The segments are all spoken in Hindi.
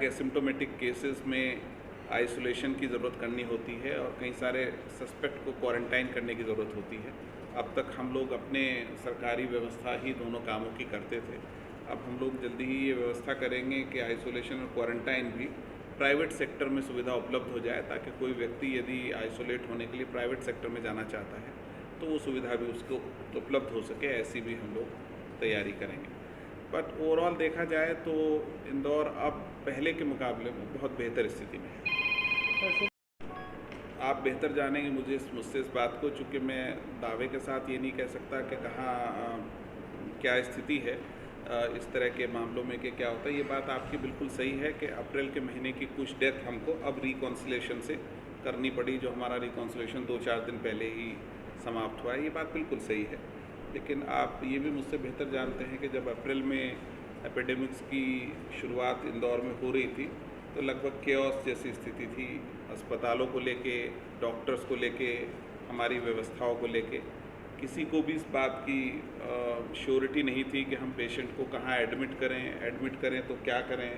कि एसिम्प्टोमेटिक केसेस में आइसोलेशन की ज़रूरत करनी होती है और कई सारे सस्पेक्ट को क्वारंटाइन करने की ज़रूरत होती है। अब तक हम लोग अपने सरकारी व्यवस्था ही दोनों कामों की करते थे। अब हम लोग जल्दी ही ये व्यवस्था करेंगे कि आइसोलेशन और क्वारंटाइन भी प्राइवेट सेक्टर में सुविधा उपलब्ध हो जाए, ताकि कोई व्यक्ति यदि आइसोलेट होने के लिए प्राइवेट सेक्टर में जाना चाहता है तो वो सुविधा भी उसको उपलब्ध हो सके, ऐसी भी हम लोग तैयारी करेंगे। बट ओवरऑल देखा जाए तो इंदौर अब पहले के मुकाबले में बहुत बेहतर स्थिति में है। आप बेहतर जानेंगे मुझसे इस बात को, चूँकि मैं दावे के साथ ये नहीं कह सकता कि कहाँ क्या स्थिति है इस तरह के मामलों में कि क्या होता है। ये बात आपकी बिल्कुल सही है कि अप्रैल के महीने की कुछ डेथ हमको अब रिकॉन्सिलेशन से करनी पड़ी, जो हमारा रिकॉन्सिलेशन 2-4 दिन पहले ही समाप्त हुआ है। ये बात बिल्कुल सही है, लेकिन आप ये भी मुझसे बेहतर जानते हैं कि जब अप्रैल में एपिडेमिक्स की शुरुआत इंदौर में हो रही थी तो लगभग केओस जैसी स्थिति थी। अस्पतालों को लेके, डॉक्टर्स को लेके, हमारी व्यवस्थाओं को लेके किसी को भी इस बात की श्योरिटी नहीं थी कि हम पेशेंट को कहाँ एडमिट करें तो क्या करें,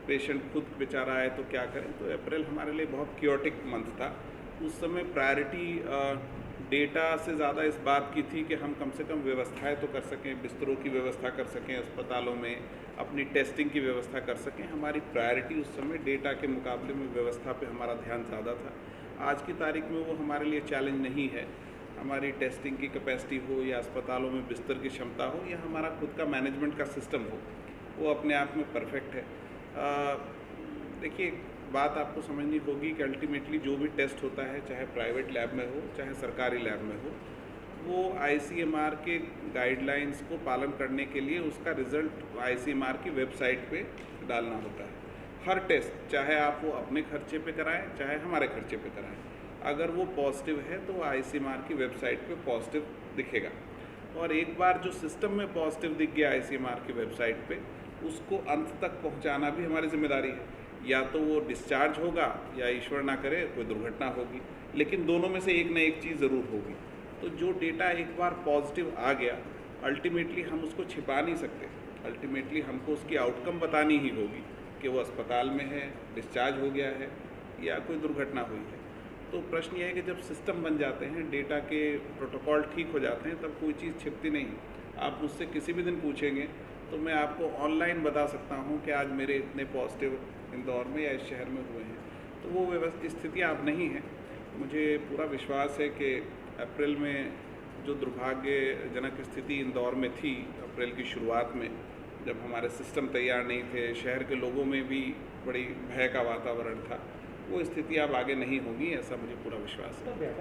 पेशेंट खुद बेचारा आए तो क्या करें। तो अप्रैल हमारे लिए बहुत क्योटिक मंथ था। उस समय प्रायोरिटी डेटा से ज़्यादा इस बात की थी कि हम कम से कम व्यवस्थाएं तो कर सकें, बिस्तरों की व्यवस्था कर सकें, अस्पतालों में अपनी टेस्टिंग की व्यवस्था कर सकें। हमारी प्रायोरिटी उस समय डेटा के मुकाबले में व्यवस्था पे हमारा ध्यान ज़्यादा था। आज की तारीख में वो हमारे लिए चैलेंज नहीं है। हमारी टेस्टिंग की कैपेसिटी हो या अस्पतालों में बिस्तर की क्षमता हो या हमारा खुद का मैनेजमेंट का सिस्टम हो, वो अपने आप में परफेक्ट है। देखिए, बात आपको समझनी होगी कि अल्टीमेटली जो भी टेस्ट होता है, चाहे प्राइवेट लैब में हो चाहे सरकारी लैब में हो, वो ICMR के गाइडलाइंस को पालन करने के लिए उसका रिज़ल्ट ICMR की वेबसाइट पे डालना होता है। हर टेस्ट, चाहे आप वो अपने खर्चे पे कराएं चाहे हमारे खर्चे पे कराएं, अगर वो पॉजिटिव है तो ICMR की वेबसाइट पे पॉजिटिव दिखेगा। और एक बार जो सिस्टम में पॉजिटिव दिख गया ICMR की वेबसाइट पे, उसको अंत तक पहुंचाना भी हमारी जिम्मेदारी है। या तो वो डिस्चार्ज होगा या ईश्वर ना करे कोई दुर्घटना होगी, लेकिन दोनों में से एक ना एक चीज़ ज़रूर होगी। तो जो डेटा एक बार पॉजिटिव आ गया, अल्टीमेटली हम उसको छिपा नहीं सकते। अल्टीमेटली हमको उसकी आउटकम बतानी ही होगी कि वो अस्पताल में है, डिस्चार्ज हो गया है या कोई दुर्घटना हुई है। तो प्रश्न ये है कि जब सिस्टम बन जाते हैं, डेटा के प्रोटोकॉल ठीक हो जाते हैं, तब कोई चीज़ छिपती नहीं। आप मुझसे किसी भी दिन पूछेंगे तो मैं आपको ऑनलाइन बता सकता हूँ कि आज मेरे इतने पॉजिटिव इंदौर में या इस शहर में हुए हैं। तो वो स्थितियाँ अब नहीं हैं। मुझे पूरा विश्वास है कि अप्रैल में जो दुर्भाग्यजनक स्थिति इंदौर में थी, अप्रैल की शुरुआत में जब हमारे सिस्टम तैयार नहीं थे, शहर के लोगों में भी बड़ी भय का वातावरण था, वो स्थिति अब आगे नहीं होगी, ऐसा मुझे पूरा विश्वास है।